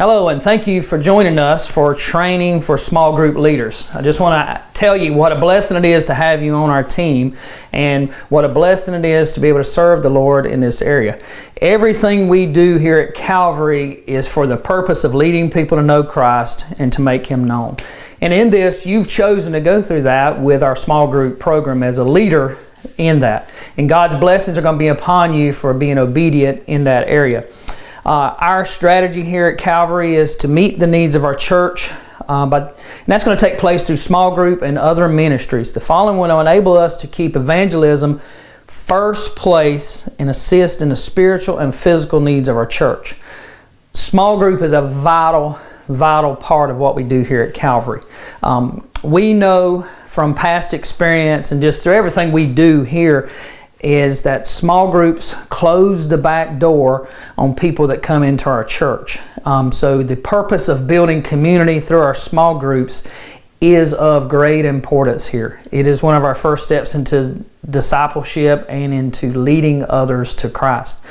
Hello, and thank you for joining us for training for small group leaders. I just want to tell you what a blessing it is to have you on our team and what a blessing it is to be able to serve the Lord in this area. Everything we do here at Calvary is for the purpose of leading people to know Christ and to make Him known. And in this, you've chosen to go through that with our small group program as a leader in that. And God's blessings are going to be upon you for being obedient in that area. Our strategy here at Calvary is to meet the needs of our church, and that's going to take place through small group and other ministries. The following will enable us to keep evangelism first place and assist in the spiritual and physical needs of our church. Small group is a vital part of what we do here at Calvary. We know from past experience and just through everything we do here is that small groups close the back door on people that come into our church. So the purpose of building community through our small groups is of great importance here. It is one of our first steps into discipleship and into leading others to Christ.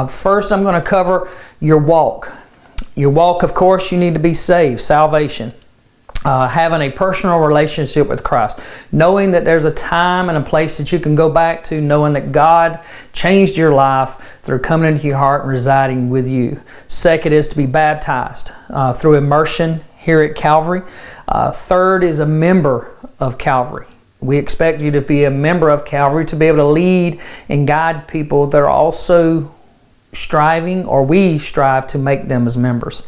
First, I'm going to cover your walk. Your walk, of course, you need to be saved, salvation. Having a personal relationship with Christ, knowing that there's a time and a place that you can go back to, knowing that God changed your life through coming into your heart and residing with you. Second is to be baptized through immersion here at Calvary. Third is a member of Calvary. We expect you to be a member of Calvary to be able to lead and guide people that are also striving, or we strive to make them as members.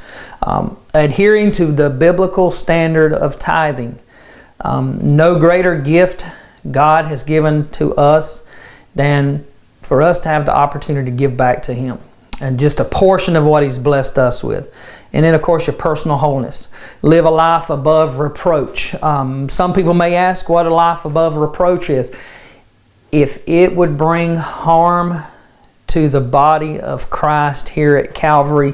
Adhering to the biblical standard of tithing. No greater gift God has given to us than for us to have the opportunity to give back to Him, and just a portion of what He's blessed us with. And then, of course, your personal holiness. Live a life above reproach. Some people may ask what a life above reproach is. If it would bring harm to the body of Christ here at Calvary,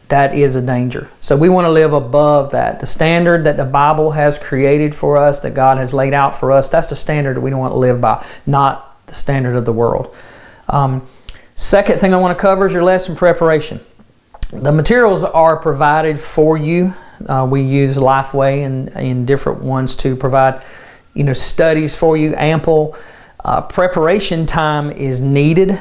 that is a danger. So we want to live above that. The standard that the Bible has created for us, that God has laid out for us, that's the standard that we don't want to live by, not the standard of the world. Second thing I want to cover is your lesson preparation. The materials are provided for you. We use Lifeway and different ones to provide studies for you, ample. Preparation time is needed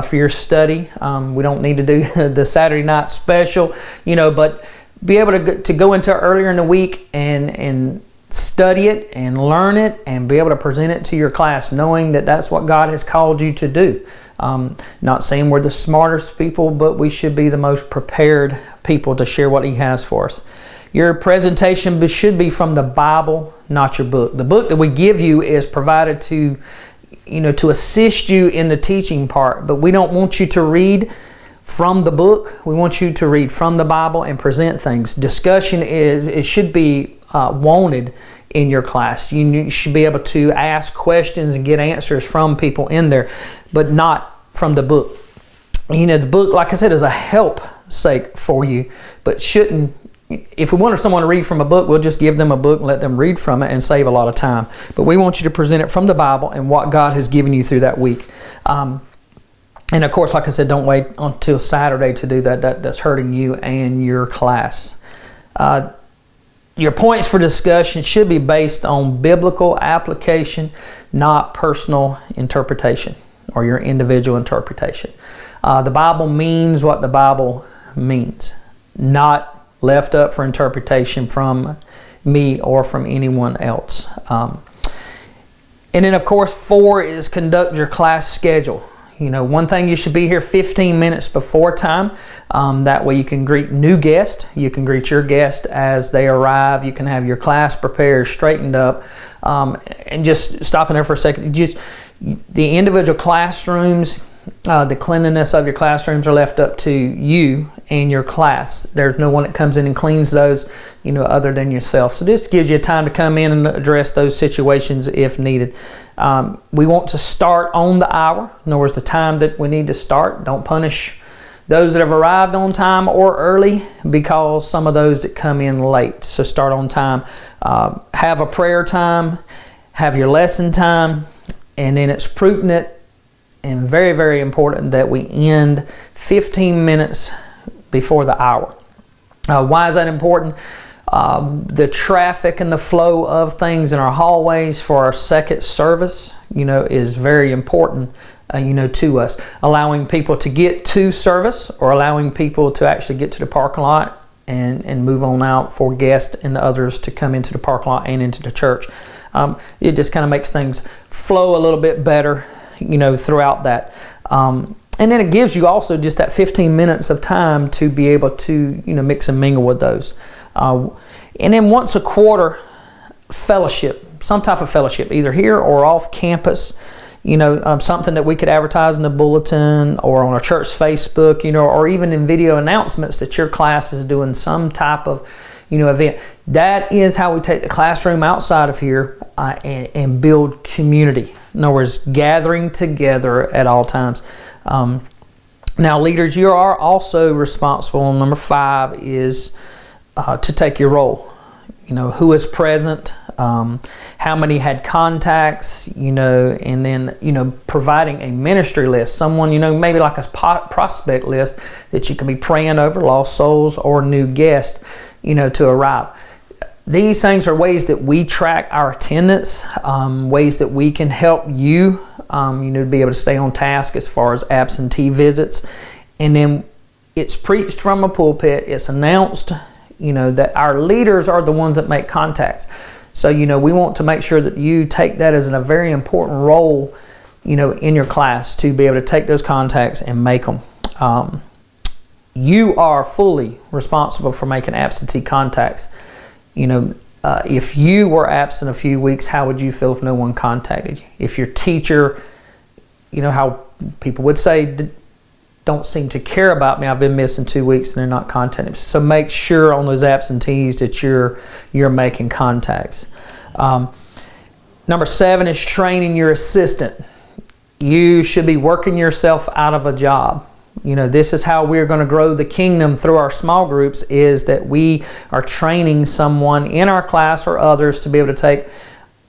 for your study. We don't need to do the Saturday night special, but be able to go into earlier in the week and study it and learn it and be able to present it to your class, knowing that that's what God has called you to do. Not saying we're the smartest people, but we should be the most prepared people to share what He has for us. Your presentation should be from the Bible, not your book. The book that we give you is provided to assist you in the teaching part, but we don't want you to read from the book. We want you to read from the Bible and present things. Discussion should be wanted in your class. You should be able to ask questions and get answers from people in there, but not from the book. The book, like I said, is a help sake for you, but shouldn't. If we wanted someone to read from a book, we'll just give them a book and let them read from it and save a lot of time. But we want you to present it from the Bible and what God has given you through that week. And of course, like I said, don't wait until Saturday to do that. That's hurting you and your class. Your points for discussion should be based on biblical application, not personal interpretation or your individual interpretation. The Bible means what the Bible means, not left up for interpretation from me or from anyone else. And then, of course, 4 is conduct your class schedule. One thing, you should be here 15 minutes before time. That way you can greet new guests. You can greet your guests as they arrive. You can have your class prepared, straightened up. And just stopping there for a second, the individual classrooms, the cleanliness of your classrooms are left up to you and your class. There's no one that comes in and cleans those, other than yourself. So this gives you time to come in and address those situations if needed. We want to start on the hour. In other words, the time that we need to start. Don't punish those that have arrived on time or early, because some of those that come in late. So start on time. Have a prayer time. Have your lesson time. And then it's prudent and very, very important that we end 15 minutes before the hour. Why is that important? The traffic and the flow of things in our hallways for our second service, is very important, to us. Allowing people to get to service, or allowing people to actually get to the parking lot and move on out for guests and others to come into the parking lot and into the church. It just kind of makes things flow a little bit better, throughout that. And then it gives you also just that 15 minutes of time to be able to, mix and mingle with those. And then once a quarter, fellowship, some type of fellowship, either here or off campus, something that we could advertise in the bulletin or on our church Facebook, or even in video announcements that your class is doing some type of, event. That is how we take the classroom outside of here and build community. In other words, gathering together at all times. Now, leaders, you are also responsible. Number 5 is to take your role. Who is present, how many had contacts, and then, providing a ministry list. Someone, maybe like a prospect list that you can be praying over, lost souls or new guests, to arrive. These things are ways that we track our attendance, ways that we can help you, to be able to stay on task as far as absentee visits. And then it's preached from a pulpit, it's announced, that our leaders are the ones that make contacts. So, we want to make sure that you take that as a very important role, in your class to be able to take those contacts and make them. You are fully responsible for making absentee contacts. If you were absent a few weeks, how would you feel if no one contacted you? If your teacher, how people would say, don't seem to care about me, I've been missing 2 weeks and they're not contacting me. So make sure on those absentees that you're making contacts. Number 7 is training your assistant. You should be working yourself out of a job. This is how we're going to grow the kingdom through our small groups, is that we are training someone in our class or others to be able to take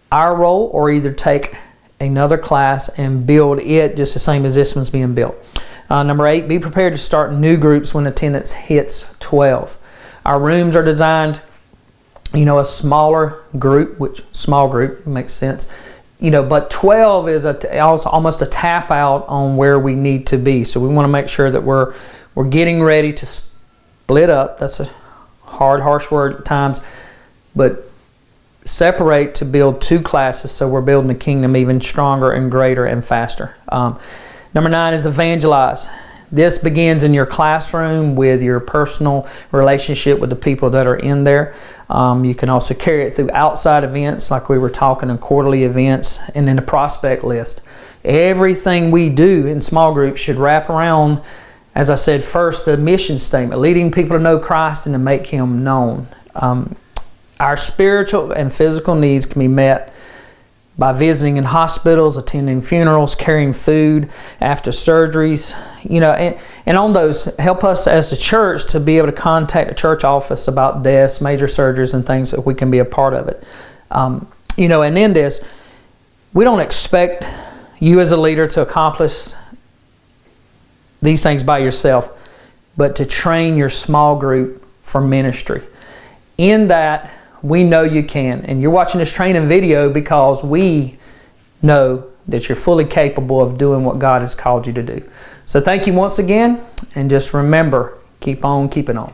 our role or either take another class and build it just the same as this one's being built. Number 8, be prepared to start new groups when attendance hits 12. Our rooms are designed, a smaller group, which small group makes sense. But 12 is almost a tap out on where we need to be. So we want to make sure that we're getting ready to split up. That's a harsh word at times, but separate to build 2 classes. So we're building the kingdom even stronger and greater and faster. Number 9 is evangelize. This begins in your classroom with your personal relationship with the people that are in there. You can also carry it through outside events like we were talking in quarterly events, and then the prospect list. Everything we do in small groups should wrap around, as I said, first the mission statement, leading people to know Christ and to make Him known. Our spiritual and physical needs can be met by visiting in hospitals, attending funerals, carrying food after surgeries, and on those, help us as a church to be able to contact the church office about deaths, major surgeries, and things that we can be a part of it. And in this, we don't expect you as a leader to accomplish these things by yourself, but to train your small group for ministry. In that, we know you can. And you're watching this training video because we know that you're fully capable of doing what God has called you to do. So thank you once again, and just remember, keep on keeping on.